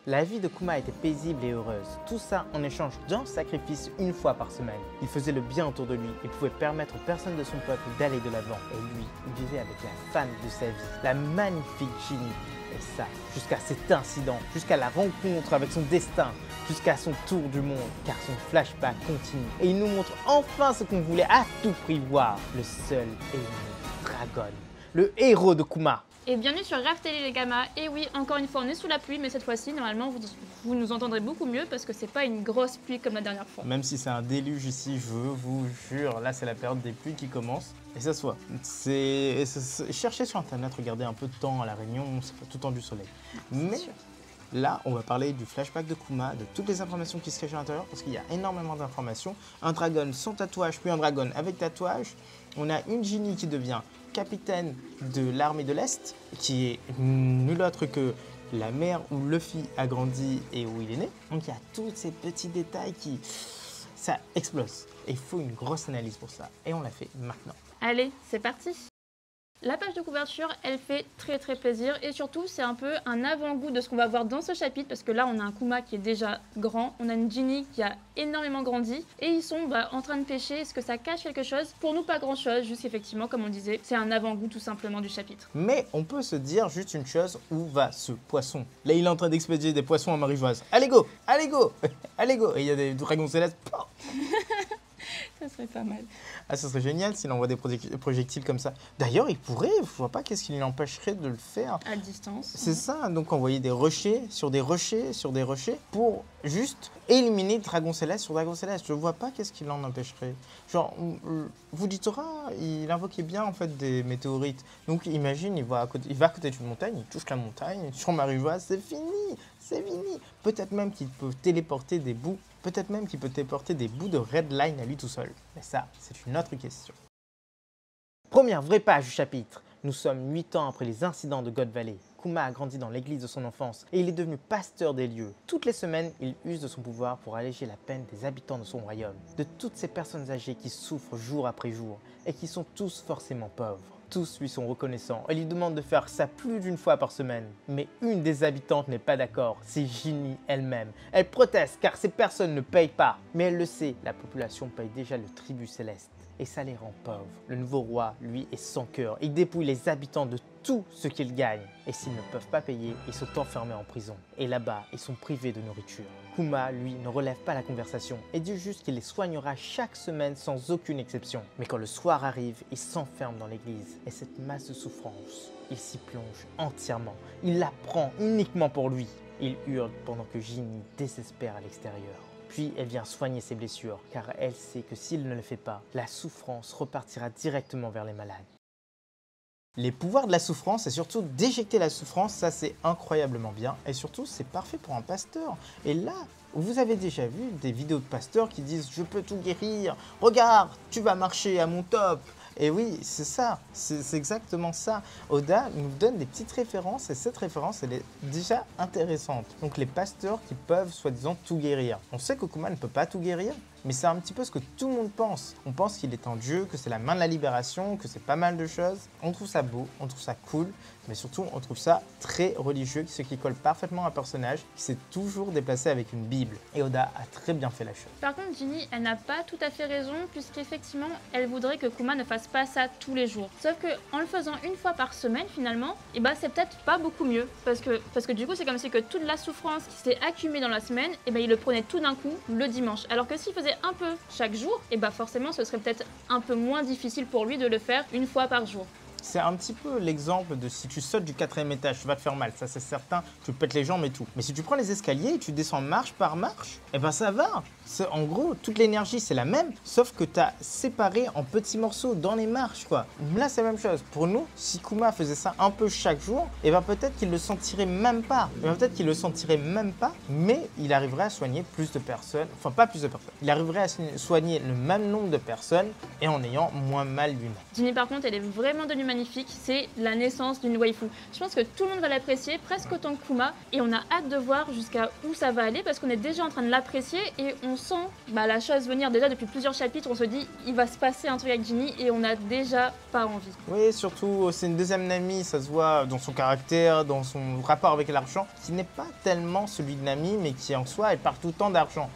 La vie de Kuma était paisible et heureuse. Tout ça en échange d'un sacrifice une fois par semaine. Il faisait le bien autour de lui et pouvait permettre aux personnes de son peuple d'aller de l'avant. Et lui, il vivait avec la femme de sa vie, la magnifique Ginny. Et ça, jusqu'à cet incident, jusqu'à la rencontre avec son destin, jusqu'à son tour du monde, car son flashback continue. Et il nous montre enfin ce qu'on voulait à tout prix voir, le seul et unique Dragon, le héros de Kuma. Et bienvenue sur Raf Télé les gamins. Et oui, encore une fois, on est sous la pluie, mais cette fois-ci, normalement, vous nous entendrez beaucoup mieux parce que c'est pas une grosse pluie comme la dernière fois. Même si c'est un déluge ici, je vous jure, là c'est la période des pluies qui commence. Et ça se voit. Cherchez sur internet, regardez un peu de temps à la Réunion, c'est pas tout le temps du soleil. Mais là, on va parler du flashback de Kuma, de toutes les informations qui se cachent à l'intérieur parce qu'il y a énormément d'informations. Un dragon sans tatouage, puis un dragon avec tatouage. On a une Ginny qui devient capitaine de l'armée de l'Est, qui est nul autre que la mère où Luffy a grandi et où il est né. Donc il y a tous ces petits détails qui... ça explose. Et il faut une grosse analyse pour ça. Et on la fait maintenant. Allez, c'est parti! La page de couverture, elle fait très plaisir et surtout c'est un peu un avant-goût de ce qu'on va voir dans ce chapitre parce que là on a un Kuma qui est déjà grand, on a une Ginny qui a énormément grandi et ils sont en train de pêcher. Est-ce que ça cache quelque chose? Pour nous pas grand chose, juste effectivement comme on disait, c'est un avant-goût tout simplement du chapitre. Mais on peut se dire juste une chose, où va ce poisson? Là il est en train d'expédier des poissons en marivoise. Allez go! Allez go! Allez go! Et il y a des dragons célestes. Ça serait pas mal. Ah, ça serait génial s'il envoie des projectiles comme ça. D'ailleurs, il pourrait, je vois pas qu'est-ce qui l'empêcherait de le faire. À distance. C'est ça, donc envoyer des rochers sur des rochers sur des rochers pour juste éliminer Dragon Céleste sur Dragon Céleste. Je vois pas qu'est-ce qui l'en empêcherait. Genre, Fujitora, il invoquait bien en fait des météorites. Donc imagine, il va à côté d'une montagne, il touche la montagne, sur Marivoise, c'est fini. C'est fini. Peut-être même qu'il peut téléporter des bouts. Peut-être même qu'il peut téléporter des bouts de Red Line à lui tout seul. Mais ça, c'est une autre question. Première vraie page du chapitre. Nous sommes 8 ans après les incidents de God Valley. Kuma a grandi dans l'église de son enfance et il est devenu pasteur des lieux. Toutes les semaines, il use de son pouvoir pour alléger la peine des habitants de son royaume. De toutes ces personnes âgées qui souffrent jour après jour et qui sont tous forcément pauvres. Tous lui sont reconnaissants et lui demandent de faire ça plus d'une fois par semaine. Mais une des habitantes n'est pas d'accord, c'est Ginny elle-même. Elle proteste car ces personnes ne payent pas. Mais elle le sait, la population paye déjà le tribut céleste. Et ça les rend pauvres. Le nouveau roi, lui, est sans cœur. Il dépouille les habitants de tout ce qu'ils gagnent. Et s'ils ne peuvent pas payer, ils sont enfermés en prison. Et là-bas, ils sont privés de nourriture. Kuma, lui, ne relève pas la conversation et dit juste qu'il les soignera chaque semaine sans aucune exception. Mais quand le soir arrive, il s'enferme dans l'église. Et cette masse de souffrance, il s'y plonge entièrement. Il la prend uniquement pour lui. Il hurle pendant que Ginny désespère à l'extérieur. Puis elle vient soigner ses blessures, car elle sait que s'il ne le fait pas, la souffrance repartira directement vers les malades. Les pouvoirs de la souffrance et surtout d'éjecter la souffrance, ça c'est incroyablement bien. Et surtout, c'est parfait pour un pasteur. Et là, vous avez déjà vu des vidéos de pasteurs qui disent « Je peux tout guérir, regarde, tu vas marcher à mon top ». Et oui, c'est ça, c'est exactement ça. Oda nous donne des petites références et cette référence, elle est déjà intéressante. Donc les pasteurs qui peuvent soi-disant tout guérir. On sait que Kuma ne peut pas tout guérir, mais c'est un petit peu ce que tout le monde pense. On pense qu'il est un dieu, que c'est la main de la libération, que c'est pas mal de choses. On trouve ça beau, on trouve ça cool, mais surtout on trouve ça très religieux, ce qui colle parfaitement à un personnage qui s'est toujours déplacé avec une Bible. Et Oda a très bien fait la chose. Par contre, Ginny, elle n'a pas tout à fait raison, puisqu'effectivement, elle voudrait que Kuma ne fasse pas ça tous les jours. Sauf que en le faisant une fois par semaine, finalement, c'est peut-être pas beaucoup mieux. Parce que du coup, c'est comme si que toute la souffrance qui s'est accumulée dans la semaine, il le prenait tout d'un coup le dimanche. Alors que s'il faisait un peu chaque jour, forcément, ce serait peut-être un peu moins difficile pour lui de le faire une fois par jour. C'est un petit peu l'exemple de si tu sautes du 4e étage, tu vas te faire mal, ça c'est certain, tu pètes les jambes et tout. Mais si tu prends les escaliers et tu descends marche par marche, ça va. En gros, toute l'énergie c'est la même, sauf que tu as séparé en petits morceaux dans les marches quoi. Là c'est la même chose. Pour nous, si Kuma faisait ça un peu chaque jour, peut-être qu'il le sentirait même pas. Mais il arriverait à soigner plus de personnes, enfin pas plus de personnes. Il arriverait à soigner le même nombre de personnes et en ayant moins mal lui-même. Ginny par contre, elle est vraiment devenue magnifique magnifique, c'est la naissance d'une waifu. Je pense que tout le monde va l'apprécier, presque autant que Kuma, et on a hâte de voir jusqu'à où ça va aller, parce qu'on est déjà en train de l'apprécier, et on sent la chose venir déjà depuis plusieurs chapitres, on se dit, il va se passer un truc avec Ginny, et on n'a déjà pas envie. Oui, surtout, c'est une deuxième Nami, ça se voit dans son caractère, dans son rapport avec l'argent, qui n'est pas tellement celui de Nami, mais qui en soi, elle part tout le temps d'argent.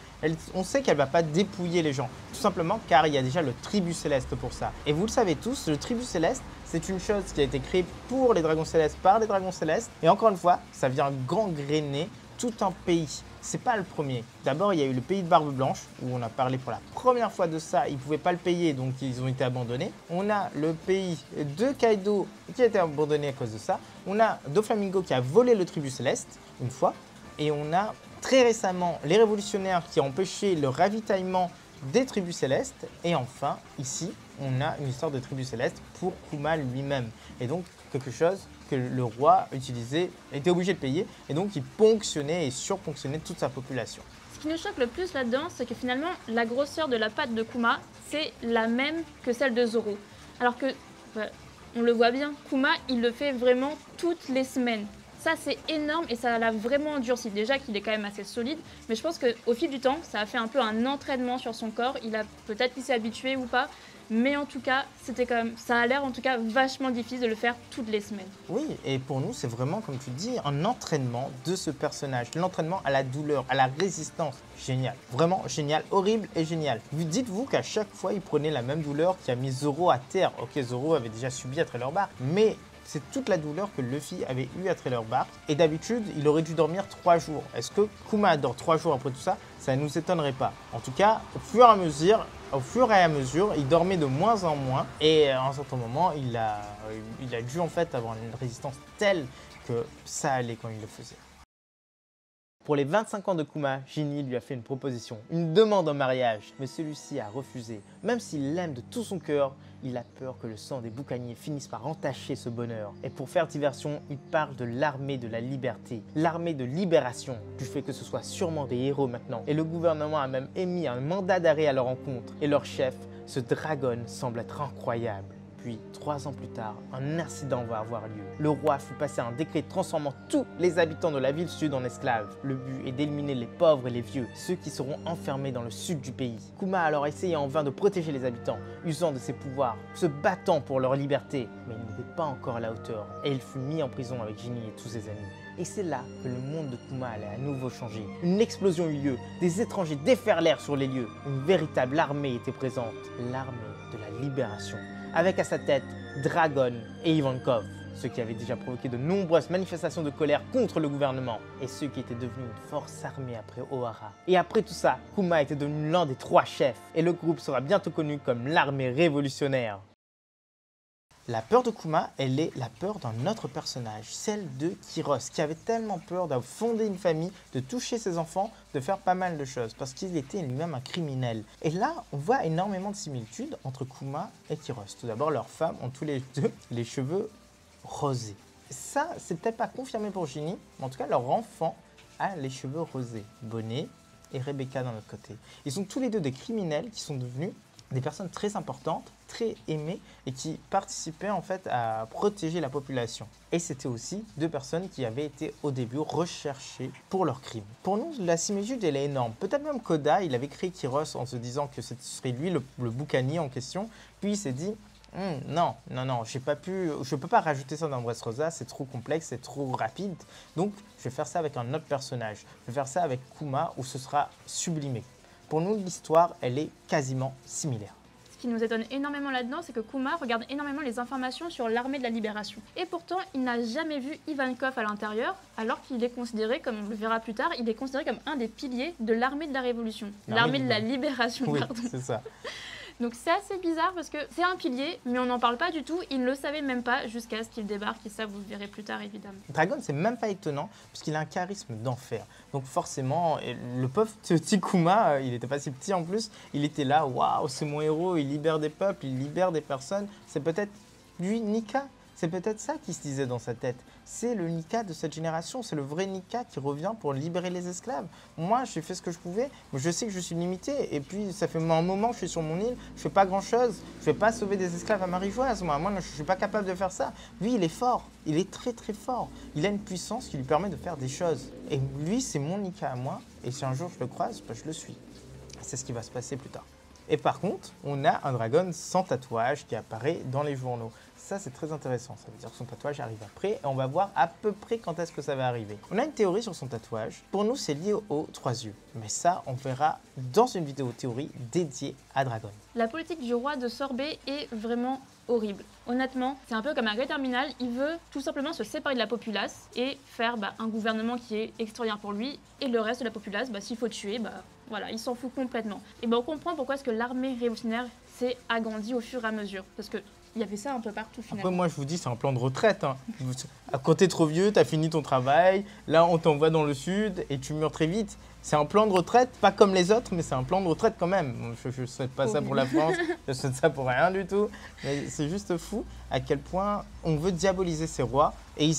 On sait qu'elle ne va pas dépouiller les gens, tout simplement car il y a déjà le Tribut Céleste pour ça. Et vous le savez tous, le Tribut Céleste, c'est une chose qui a été créée pour les Dragons Célestes, par les Dragons Célestes. Et encore une fois, ça vient gangréner tout un pays. C'est pas le premier. D'abord, il y a eu le pays de Barbe Blanche, où on a parlé pour la première fois de ça. Ils ne pouvaient pas le payer, donc ils ont été abandonnés. On a le pays de Kaido, qui a été abandonné à cause de ça. On a Doflamingo qui a volé le Tribut Céleste, une fois. Et on a très récemment les révolutionnaires qui ont empêché le ravitaillement des tribus célestes. Et enfin, ici, on a une histoire de tribus célestes pour Kuma lui-même. Et donc, quelque chose que le roi utilisait, était obligé de payer. Et donc, il ponctionnait et surponctionnait toute sa population. Ce qui nous choque le plus là-dedans, c'est que finalement, la grosseur de la patte de Kuma, c'est la même que celle de Zoro. Alors que, on le voit bien, Kuma, il le fait vraiment toutes les semaines. Ça, c'est énorme et ça l'a vraiment endurci. Déjà qu'il est quand même assez solide, mais je pense qu'au fil du temps, ça a fait un peu un entraînement sur son corps. Il a peut-être qu'il s'est habitué ou pas, mais en tout cas, c'était quand même, ça a l'air en tout cas vachement difficile de le faire toutes les semaines. Oui, et pour nous, c'est vraiment, comme tu dis, un entraînement de ce personnage. L'entraînement à la douleur, à la résistance. Génial, vraiment génial, horrible et génial. Dites-vous qu'à chaque fois, il prenait la même douleur qui a mis Zoro à terre. Ok, Zoro avait déjà subi à Trailer Bark, mais c'est toute la douleur que Luffy avait eue à Trailer Bark. Et d'habitude, il aurait dû dormir 3 jours. Est-ce que Kuma dort 3 jours après tout ça? Ça ne nous étonnerait pas. En tout cas, au fur et à mesure, il dormait de moins en moins. Et à un certain moment, il a dû en fait avoir une résistance telle que ça allait quand il le faisait. Pour les 25 ans de Kuma, Ginny lui a fait une proposition, une demande en mariage, mais celui-ci a refusé. Même s'il l'aime de tout son cœur, il a peur que le sang des boucaniers finisse par entacher ce bonheur. Et pour faire diversion, il parle de l'armée de la liberté, l'armée de libération, du fait que ce soit sûrement des héros maintenant. Et le gouvernement a même émis un mandat d'arrêt à leur encontre. Et leur chef, ce dragon, semble être incroyable. Puis, 3 ans plus tard, un incident va avoir lieu. Le roi fit passer un décret transformant tous les habitants de la ville sud en esclaves. Le but est d'éliminer les pauvres et les vieux, ceux qui seront enfermés dans le sud du pays. Kuma a alors essayé en vain de protéger les habitants, usant de ses pouvoirs, se battant pour leur liberté. Mais il n'était pas encore à la hauteur, et il fut mis en prison avec Ginny et tous ses amis. Et c'est là que le monde de Kuma allait à nouveau changer. Une explosion eut lieu, des étrangers déferlèrent sur les lieux. Une véritable armée était présente, l'armée de la libération. Avec à sa tête Dragon et Ivankov, ceux qui avaient déjà provoqué de nombreuses manifestations de colère contre le gouvernement, et ceux qui étaient devenus une force armée après Ohara. Et après tout ça, Kuma était devenu l'un des 3 chefs, et le groupe sera bientôt connu comme l'armée révolutionnaire. La peur de Kuma, elle est la peur d'un autre personnage, celle de Kiros, qui avait tellement peur d'avoir fondé une famille, de toucher ses enfants, de faire pas mal de choses, parce qu'il était lui-même un criminel. Et là, on voit énormément de similitudes entre Kuma et Kiros. Tout d'abord, leurs femmes ont tous les deux les cheveux rosés. Ça, c'est peut-être pas confirmé pour Ginny, mais en tout cas, leur enfant a les cheveux rosés. Bonnet et Rebecca d'un autre côté. Ils sont tous les deux des criminels qui sont devenus des personnes très importantes, très aimées et qui participaient en fait à protéger la population. Et c'était aussi 2 personnes qui avaient été au début recherchées pour leurs crimes. Pour nous, la similitude elle est énorme. Peut-être même Koda, il avait créé Kiros en se disant que ce serait lui le boucanier en question. Puis il s'est dit non, je peux pas rajouter ça dans Dressrosa, c'est trop complexe, c'est trop rapide. Donc je vais faire ça avec un autre personnage. Je vais faire ça avec Kuma où ce sera sublimé. Pour nous, l'histoire, elle est quasiment similaire. Ce qui nous étonne énormément là-dedans, c'est que Kuma regarde énormément les informations sur l'armée de la libération. Et pourtant, il n'a jamais vu Ivankov à l'intérieur, alors qu'il est considéré, comme on le verra plus tard, il est considéré comme un des piliers de l'armée de la révolution. L'armée de la libération, oui, pardon. C'est ça. Donc c'est assez bizarre parce que c'est un pilier, mais on n'en parle pas du tout. Il ne le savait même pas jusqu'à ce qu'il débarque, et ça vous le verrez plus tard évidemment. Dragon, c'est même pas étonnant puisqu'il a un charisme d'enfer. Donc forcément, le pauvre petit Kuma, il n'était pas si petit en plus, il était là, waouh, c'est mon héros, il libère des peuples, il libère des personnes. C'est peut-être lui, Nika. C'est peut-être ça qui se disait dans sa tête. C'est le Nika de cette génération, c'est le vrai Nika qui revient pour libérer les esclaves. Moi, j'ai fait ce que je pouvais, mais je sais que je suis limité. Et puis, ça fait un moment que je suis sur mon île, je fais pas grand-chose. Je vais pas sauver des esclaves à Marie-Joise. Moi, je suis pas capable de faire ça. Lui, il est fort. Il est très très fort. Il a une puissance qui lui permet de faire des choses. Et lui, c'est mon Nika à moi. Et si un jour je le croise, bah, je le suis. C'est ce qui va se passer plus tard. Et par contre, on a un dragon sans tatouage qui apparaît dans les journaux. Ça, c'est très intéressant. Ça veut dire que son tatouage arrive après et on va voir à peu près quand est-ce que ça va arriver. On a une théorie sur son tatouage. Pour nous, c'est lié aux 3 yeux. Mais ça, on verra dans une vidéo théorie dédiée à Dragon. La politique du roi de Sorbet est vraiment horrible. Honnêtement, c'est un peu comme un gré terminal, il veut tout simplement se séparer de la populace et faire un gouvernement qui est extraordinaire pour lui, et le reste de la populace, s'il faut tuer, voilà, il s'en fout complètement. Et on comprend pourquoi est-ce que l'armée révolutionnaire s'est agrandie au fur et à mesure, parce que il y avait ça un peu partout finalement. Après, moi, je vous dis, c'est un plan de retraite. Hein. Quand t'es trop vieux, t'as fini ton travail, là, on t'envoie dans le sud et tu meurs très vite. C'est un plan de retraite, pas comme les autres, mais c'est un plan de retraite quand même. Je ne souhaite pas ça pour la France, je souhaite ça pour rien du tout. Mais c'est juste fou à quel point on veut diaboliser ces rois. Et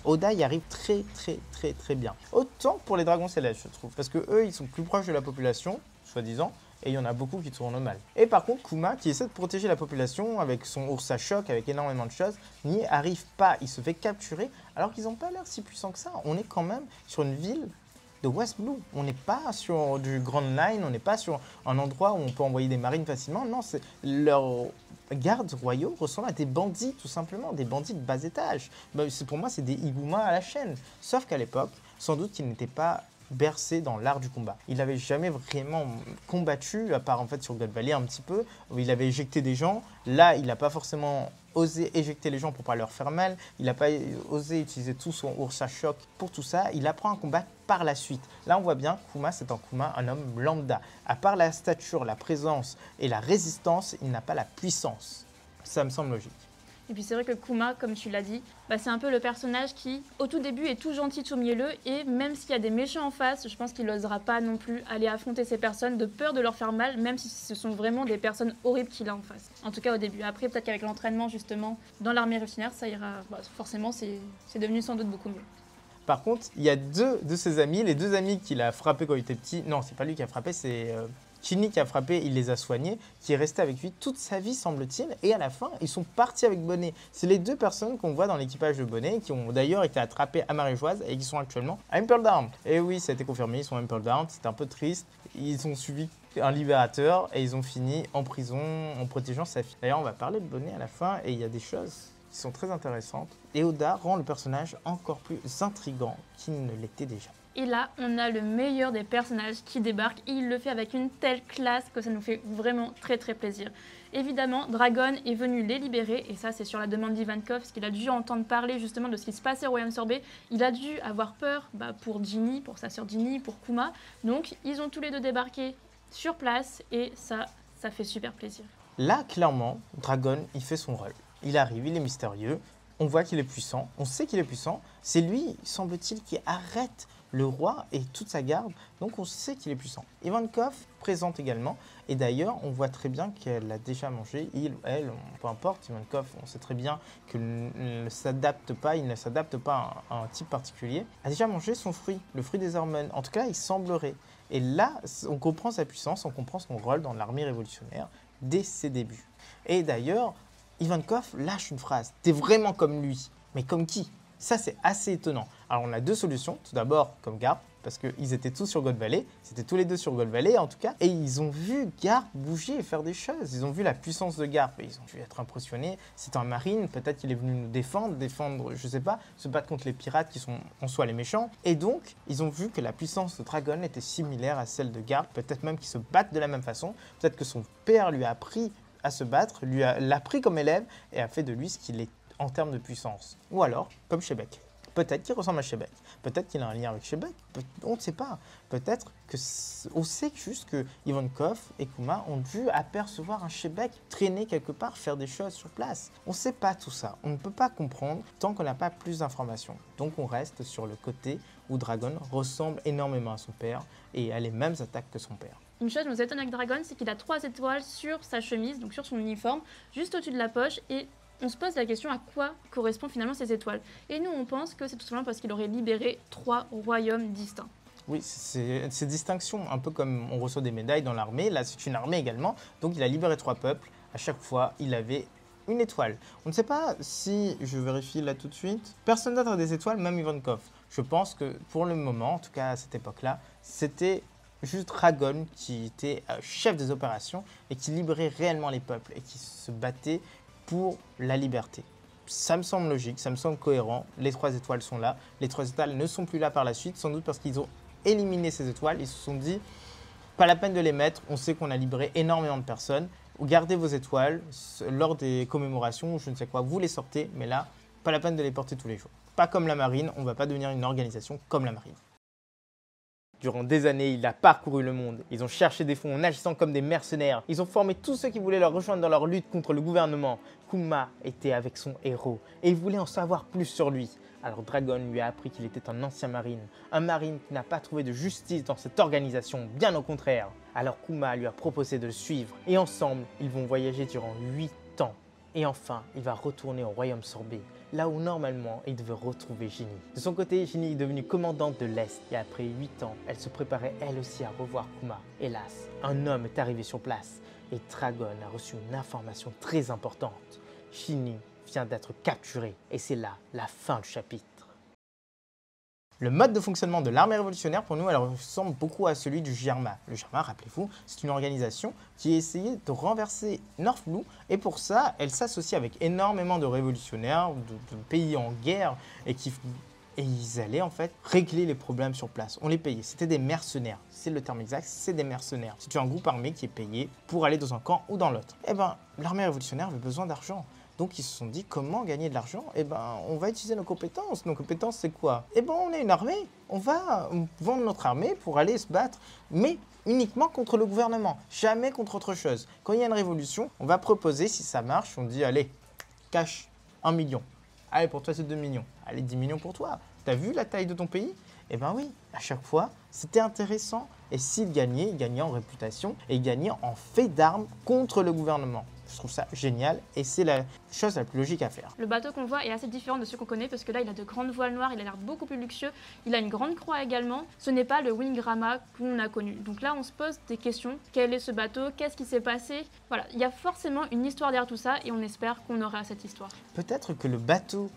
Oda y arrive très, très, très, très bien. Autant pour les dragons célestes, je trouve. Parce qu'eux, ils sont plus proches de la population, soi-disant. Et il y en a beaucoup qui tournent mal. Et par contre, Kuma, qui essaie de protéger la population avec son ours à choc, avec énormément de choses, n'y arrive pas. Il se fait capturer alors qu'ils n'ont pas l'air si puissants que ça. On est quand même sur une ville de West Blue. On n'est pas sur du Grand Line, on n'est pas sur un endroit où on peut envoyer des marines facilement. Non, leurs gardes royaux ressemblent à des bandits, tout simplement, des bandits de bas étage. Pour moi, c'est des Iguma à la chaîne. Sauf qu'à l'époque, sans doute qu'ils n'étaient pas bercé dans l'art du combat. Il n'avait jamais vraiment combattu, à part en fait sur God Valley un petit peu, où il avait éjecté des gens. Là, il n'a pas forcément osé éjecter les gens pour pas leur faire mal. Il n'a pas osé utiliser tout son ours à choc pour tout ça. Il apprend un combat par la suite. Là, on voit bien Kuma, c'est un Kuma, un homme lambda. À part la stature, la présence et la résistance, il n'a pas la puissance. Ça me semble logique. Et puis c'est vrai que Kuma, comme tu l'as dit, c'est un peu le personnage qui, au tout début, est tout gentil, tout mielleux, et même s'il y a des méchants en face, je pense qu'il n'osera pas non plus aller affronter ces personnes de peur de leur faire mal, même si ce sont vraiment des personnes horribles qu'il a en face. En tout cas au début. Après, peut-être qu'avec l'entraînement, justement, dans l'armée révolutionnaire, ça ira. Forcément, c'est devenu sans doute beaucoup mieux. Par contre, il y a 2 de ses amis, les 2 amis qu'il a frappés quand il était petit. Non, c'est pas lui qui a frappé, c'est Chini qui a frappé, il les a soignés, qui est resté avec lui toute sa vie, semble-t-il. Et à la fin, ils sont partis avec Bonnet. C'est les 2 personnes qu'on voit dans l'équipage de Bonnet, qui ont d'ailleurs été attrapés à Marie-Joise et qui sont actuellement à Impel Down. Et oui, ça a été confirmé, ils sont à Impel Down, c'était un peu triste. Ils ont suivi un libérateur et ils ont fini en prison en protégeant sa fille. D'ailleurs, on va parler de Bonnet à la fin et il y a des choses qui sont très intéressantes. Et Oda rend le personnage encore plus intriguant qu'il ne l'était déjà. Et là, on a le meilleur des personnages qui débarque et il le fait avec une telle classe que ça nous fait vraiment très très plaisir. Évidemment, Dragon est venu les libérer et ça c'est sur la demande d'Ivankov parce qu'il a dû entendre parler justement de ce qui se passait au Royaume Sorbet. Il a dû avoir peur pour Ginny, pour sa sœur Ginny, pour Kuma. Donc ils ont tous les 2 débarqué sur place et ça fait super plaisir. Là, clairement, Dragon, il fait son rôle. Il arrive, il est mystérieux, on voit qu'il est puissant, on sait qu'il est puissant. C'est lui, semble-t-il, qui arrête le roi et toute sa garde, donc on sait qu'il est puissant. Ivankov présente également, et d'ailleurs on voit très bien qu'elle a déjà mangé, il ou elle, peu importe, Ivankov, on sait très bien qu'il ne s'adapte pas, à un type particulier, a déjà mangé son fruit, le fruit des hormones, en tout cas il semblerait. Et là, on comprend sa puissance, on comprend son rôle dans l'armée révolutionnaire dès ses débuts. Et d'ailleurs, Ivankov lâche une phrase, « T'es vraiment comme lui ». Mais comme qui ? Ça, c'est assez étonnant. Alors, on a 2 solutions. Tout d'abord, comme Garp, parce qu'ils étaient tous sur God Valley. C'était tous les 2 sur God Valley, en tout cas. Et ils ont vu Garp bouger et faire des choses. Ils ont vu la puissance de Garp. Et ils ont dû être impressionnés. C'est un marine. Peut-être qu'il est venu nous défendre, je sais pas, se battre contre les pirates qui sont en soi les méchants. Et donc, ils ont vu que la puissance de Dragon était similaire à celle de Garp. Peut-être même qu'ils se battent de la même façon. Peut-être que son père lui a appris à se battre, l'a pris comme élève et a fait de lui ce qu'il est en termes de puissance. Ou alors, comme Shebek. Peut-être qu'il ressemble à Shebek. Peut-être qu'il a un lien avec Shebek. On ne sait pas. Peut-être que on sait juste que Ivankov et Kuma ont dû apercevoir un Shebek traîner quelque part, faire des choses sur place. On ne sait pas tout ça. On ne peut pas comprendre tant qu'on n'a pas plus d'informations. Donc on reste sur le côté où Dragon ressemble énormément à son père et a les mêmes attaques que son père. Une chose qui nous étonne avec Dragon, c'est qu'il a 3 étoiles sur sa chemise, donc sur son uniforme, juste au-dessus de la poche, et on se pose la question à quoi correspondent finalement ces étoiles. Et nous, on pense que c'est tout simplement parce qu'il aurait libéré 3 royaumes distincts. Oui, c'est ces distinctions, un peu comme on reçoit des médailles dans l'armée. Là, c'est une armée également. Donc, il a libéré 3 peuples. À chaque fois, il avait une étoile. On ne sait pas si, je vérifie là tout de suite, personne d'autre a des étoiles, même Ivankov. Je pense que pour le moment, en tout cas à cette époque-là, c'était juste Dragon qui était chef des opérations et qui libérait réellement les peuples et qui se battait pour la liberté. Ça me semble logique, ça me semble cohérent. Les 3 étoiles sont là. Les 3 étoiles ne sont plus là par la suite, sans doute parce qu'ils ont éliminé ces étoiles. Ils se sont dit, pas la peine de les mettre, on sait qu'on a libéré énormément de personnes. Gardez vos étoiles lors des commémorations, je ne sais quoi, vous les sortez, mais là, pas la peine de les porter tous les jours. Pas comme la marine, on ne va pas devenir une organisation comme la marine. Durant des années, il a parcouru le monde. Ils ont cherché des fonds en agissant comme des mercenaires. Ils ont formé tous ceux qui voulaient leur rejoindre dans leur lutte contre le gouvernement. Kuma était avec son héros et il voulait en savoir plus sur lui. Alors Dragon lui a appris qu'il était un ancien marine. Un marine qui n'a pas trouvé de justice dans cette organisation, bien au contraire. Alors Kuma lui a proposé de le suivre et ensemble, ils vont voyager durant 8 ans. Et enfin, il va retourner au royaume sorbet, là où normalement il devait retrouver Ginny. De son côté, Ginny est devenue commandante de l'Est et après 8 ans, elle se préparait elle aussi à revoir Kuma. Hélas, un homme est arrivé sur place et Dragon a reçu une information très importante. Ginny vient d'être capturée et c'est là la fin du chapitre. Le mode de fonctionnement de l'armée révolutionnaire, pour nous, elle ressemble beaucoup à celui du Jirma. Le Jirma, rappelez-vous, c'est une organisation qui a essayé de renverser North Blue et pour ça, elle s'associe avec énormément de révolutionnaires, de pays en guerre et ils allaient en fait régler les problèmes sur place. On les payait, c'était des mercenaires. C'est le terme exact, c'est des mercenaires. C'est un groupe armé qui est payé pour aller dans un camp ou dans l'autre. Eh bien, l'armée révolutionnaire avait besoin d'argent. Donc ils se sont dit comment gagner de l'argent? Eh ben on va utiliser nos compétences. Nos compétences c'est quoi? Eh ben on est une armée. On va vendre notre armée pour aller se battre, mais uniquement contre le gouvernement, jamais contre autre chose. Quand il y a une révolution, on va proposer, si ça marche, on dit allez, cash 1 million. Allez pour toi c'est 2 millions. Allez 10 millions pour toi. T'as vu la taille de ton pays? Eh ben oui, à chaque fois, c'était intéressant. Et s'il gagnait en réputation et il gagnait en fait d'armes contre le gouvernement. Je trouve ça génial et c'est la chose la plus logique à faire. Le bateau qu'on voit est assez différent de ceux qu'on connaît parce que là il a de grandes voiles noires, il a l'air beaucoup plus luxueux, il a une grande croix également. Ce n'est pas le Wingrama qu'on a connu. Donc là on se pose des questions. Quel est ce bateau? Qu'est-ce qui s'est passé? Voilà, il y a forcément une histoire derrière tout ça et on espère qu'on aura cette histoire. Peut-être que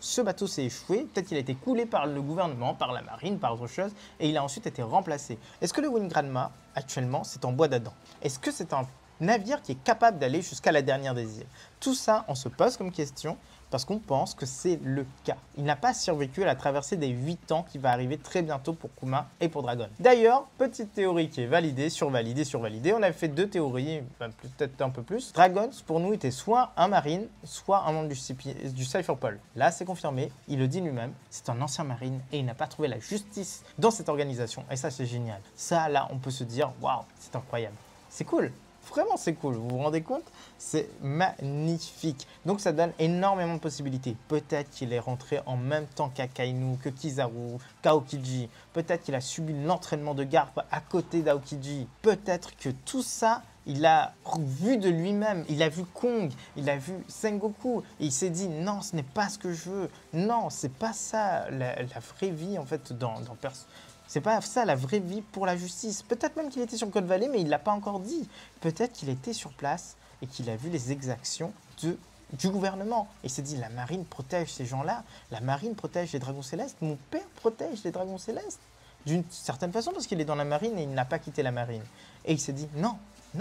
ce bateau s'est échoué, peut-être qu'il a été coulé par le gouvernement, par la marine, par autre chose et il a ensuite été remplacé. Est-ce que le Wingrama actuellement c'est en bois d'Adam? Est-ce que c'est un navire qui est capable d'aller jusqu'à la dernière des îles? Tout ça, on se pose comme question parce qu'on pense que c'est le cas. Il n'a pas survécu à la traversée des 8 ans qui va arriver très bientôt pour Kuma et pour Dragon. D'ailleurs, petite théorie qui est validée, survalidée, survalidée. On avait fait 2 théories, peut-être un peu plus. Dragon, pour nous, était soit un marine, soit un membre du Cypherpol. Là, c'est confirmé, il le dit lui-même, c'est un ancien marine et il n'a pas trouvé la justice dans cette organisation. Et ça, c'est génial. Ça, là, on peut se dire, waouh, c'est incroyable. C'est cool. Vraiment, c'est cool. Vous vous rendez compte? C'est magnifique. Donc, ça donne énormément de possibilités. Peut-être qu'il est rentré en même temps qu'Akainu, que Kizaru, qu'Aokiji. Peut-être qu'il a subi l'entraînement de Garp à côté d'Aokiji. Peut-être que tout ça, il a vu de lui-même. Il a vu Kong, il a vu Sengoku. Et il s'est dit, non, ce n'est pas ce que je veux. Non, c'est pas ça la vraie vie, en fait, c'est pas ça la vraie vie pour la justice. Peut-être même qu'il était sur Code Valley, mais il ne l'a pas encore dit. Peut-être qu'il était sur place et qu'il a vu les exactions du gouvernement. Et il s'est dit, la marine protège ces gens-là. La marine protège les dragons célestes. Mon père protège les dragons célestes. D'une certaine façon, parce qu'il est dans la marine et il n'a pas quitté la marine. Et il s'est dit, non,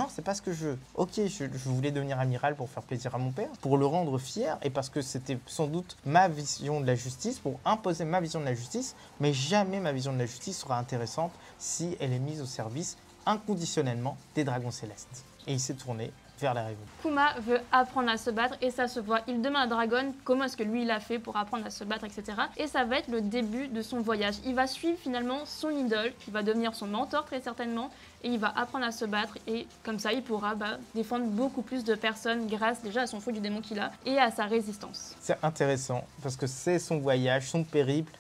c'est pas ce que je veux. Ok, je voulais devenir amiral pour faire plaisir à mon père, pour le rendre fier, et parce que c'était sans doute ma vision de la justice, pour imposer ma vision de la justice, mais jamais ma vision de la justice sera intéressante si elle est mise au service inconditionnellement des dragons célestes. Et il s'est tourné vers la révolution. Kuma veut apprendre à se battre et ça se voit. Il demande à Dragon comment est-ce que lui il a fait pour apprendre à se battre, etc. Et ça va être le début de son voyage. Il va suivre finalement son idole, qui va devenir son mentor très certainement, et il va apprendre à se battre et comme ça il pourra défendre beaucoup plus de personnes grâce déjà à son feu du démon qu'il a et à sa résistance. C'est intéressant parce que c'est son voyage, son périple.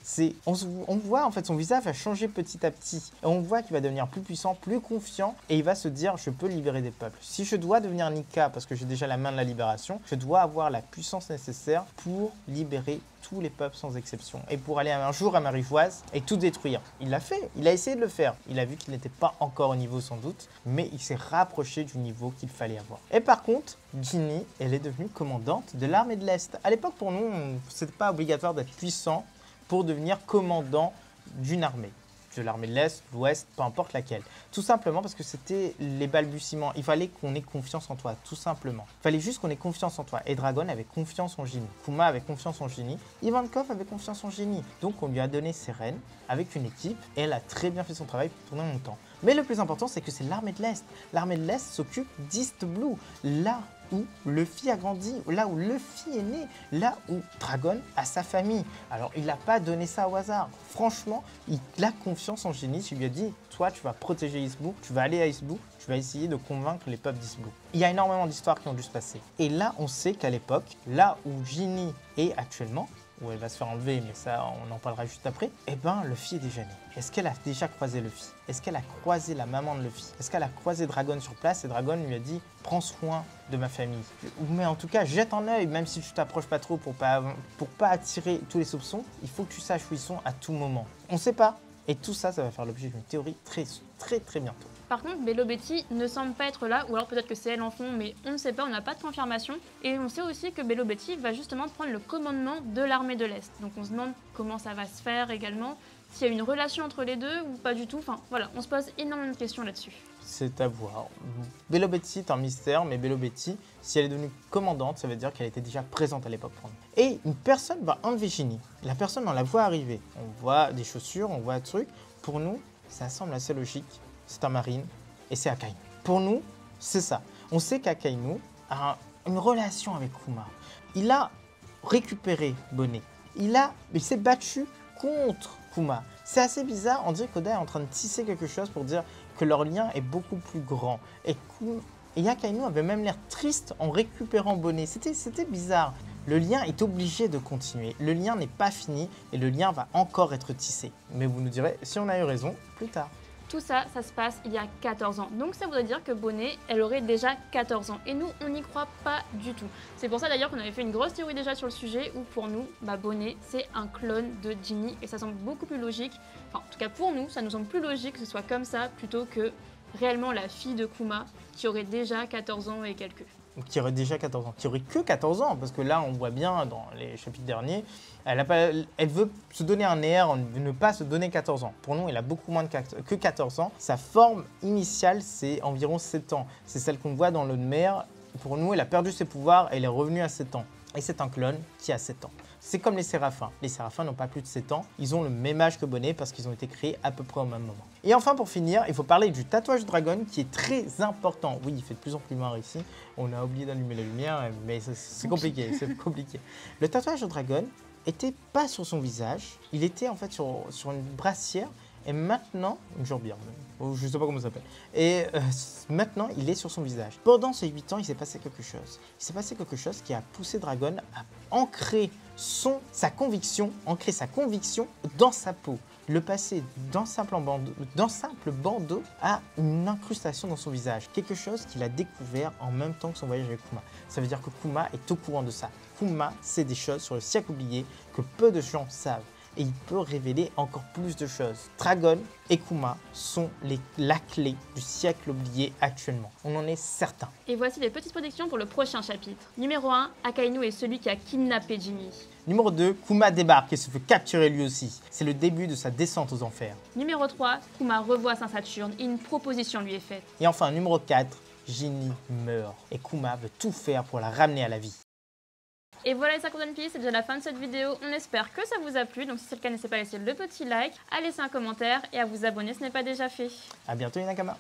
On voit en fait son visage va changer petit à petit. Et on voit qu'il va devenir plus puissant, plus confiant et il va se dire je peux libérer des peuples. Si je dois devenir un Nika parce que j'ai déjà la main de la libération. Je dois avoir la puissance nécessaire pour libérer tous les peuples sans exception et pour aller un jour à Marivoise et tout détruire. Il l'a fait, il a essayé de le faire. Il a vu qu'il n'était pas encore au niveau sans doute, mais il s'est rapproché du niveau qu'il fallait avoir. Et par contre, Ginny, elle est devenue commandante de l'armée de l'Est. À l'époque, pour nous, ce n'était pas obligatoire d'être puissant pour devenir commandant d'une armée. De l'armée de l'Est, de l'Ouest, peu importe laquelle. Tout simplement parce que c'était les balbutiements. Il fallait qu'on ait confiance en toi, tout simplement. Il fallait juste qu'on ait confiance en toi. Et Dragon avait confiance en Ginny. Kuma avait confiance en Ginny. Ivankov avait confiance en Ginny. Donc on lui a donné ses rênes avec une équipe et elle a très bien fait son travail pour tourner longtemps. Mais le plus important, c'est que c'est l'armée de l'Est. L'armée de l'Est s'occupe d'East Blue, là où Luffy a grandi, là où Luffy est né, là où Dragon a sa famille. Alors, il n'a pas donné ça au hasard. Franchement, il a confiance en Ginny. Il lui a dit, toi, tu vas protéger East Blue, tu vas aller à East Blue, tu vas essayer de convaincre les peuples d'East Blue. Il y a énormément d'histoires qui ont dû se passer. Et là, on sait qu'à l'époque, là où Ginny est actuellement, où elle va se faire enlever, mais ça, on en parlera juste après, eh ben, Luffy est déjà né. Est-ce qu'elle a déjà croisé Luffy? Est-ce qu'elle a croisé la maman de Luffy? Est-ce qu'elle a croisé Dragon sur place et Dragon lui a dit « Prends soin de ma famille ». Mais en tout cas, jette un œil, même si tu t'approches pas trop pour pas attirer tous les soupçons, il faut que tu saches où ils sont à tout moment. On ne sait pas. Et tout ça, ça va faire l'objet d'une théorie très bientôt. Par contre, Bello Betty ne semble pas être là, ou alors peut-être que c'est elle en fond, mais on ne sait pas, on n'a pas de confirmation. Et on sait aussi que Bello Betty va justement prendre le commandement de l'armée de l'Est. Donc on se demande comment ça va se faire également, s'il y a une relation entre les deux ou pas du tout. Enfin voilà, on se pose énormément de questions là-dessus. C'est à voir. Bello Betty est un mystère, mais Bello Betty, si elle est devenue commandante, ça veut dire qu'elle était déjà présente à l'époque pour nous. Et une personne va enlever Ginny. La personne, on la voit arriver. On voit des chaussures, on voit un truc. Pour nous, ça semble assez logique. C'est un marine et c'est Akainu. Pour nous, c'est ça. On sait qu'Akainu a une relation avec Kuma. Il a récupéré Bonnet. Il s'est battu contre Kuma. C'est assez bizarre, on dirait qu'Oda est en train de tisser quelque chose pour dire que leur lien est beaucoup plus grand. Et Akainu avait même l'air triste en récupérant Bonnet. C'était bizarre. Le lien est obligé de continuer. Le lien n'est pas fini et le lien va encore être tissé. Mais vous nous direz si on a eu raison plus tard. Tout ça, ça se passe il y a 14 ans. Donc ça voudrait dire que Bonnet, elle aurait déjà 14 ans. Et nous, on n'y croit pas du tout. C'est pour ça d'ailleurs qu'on avait fait une grosse théorie déjà sur le sujet où pour nous, Bonnet, c'est un clone de Ginny. Et ça semble beaucoup plus logique. Enfin, en tout cas pour nous, ça nous semble plus logique que ce soit comme ça plutôt que réellement la fille de Kuma qui aurait déjà 14 ans et quelques. Qui aurait déjà 14 ans, qui aurait que 14 ans, parce que là, on voit bien dans les chapitres derniers, elle veut se donner un air, ne pas se donner 14 ans. Pour nous, elle a beaucoup moins que 14 ans. Sa forme initiale, c'est environ 7 ans. C'est celle qu'on voit dans l'eau de mer. Pour nous, elle a perdu ses pouvoirs, elle est revenue à 7 ans. Et c'est un clone qui a 7 ans. C'est comme les séraphins. Les séraphins n'ont pas plus de 7 ans. Ils ont le même âge que Bonnet parce qu'ils ont été créés à peu près au même moment. Et enfin, pour finir, il faut parler du tatouage Dragon qui est très important. Oui, il fait de plus en plus noir ici. On a oublié d'allumer la lumière, mais c'est compliqué. C'est compliqué. Le tatouage de Dragon n'était pas sur son visage. Il était en fait sur une brassière. Et maintenant, une jambière, je ne sais pas comment ça s'appelle. Et maintenant, il est sur son visage. Pendant ces 8 ans, il s'est passé quelque chose. Il s'est passé quelque chose qui a poussé Dragon à ancrer sa conviction dans sa peau. Le passer d'un simple bandeau à une incrustation dans son visage. Quelque chose qu'il a découvert en même temps que son voyage avec Kuma. Ça veut dire que Kuma est au courant de ça. Kuma sait des choses sur le siècle oublié que peu de gens savent. Et il peut révéler encore plus de choses. Dragon et Kuma sont la clé du siècle oublié actuellement. On en est certain. Et voici les petites prédictions pour le prochain chapitre. Numéro 1, Akainu est celui qui a kidnappé Ginny. Numéro 2, Kuma débarque et se fait capturer lui aussi. C'est le début de sa descente aux enfers. Numéro 3, Kuma revoit Saint-Saturne et une proposition lui est faite. Et enfin, numéro 4, Ginny meurt. Et Kuma veut tout faire pour la ramener à la vie. Et voilà les 50 One Piece, c'est déjà la fin de cette vidéo. On espère que ça vous a plu. Donc si c'est le cas, n'hésitez pas à laisser le petit like, à laisser un commentaire et à vous abonner si ce n'est pas déjà fait. À bientôt les Nakamas.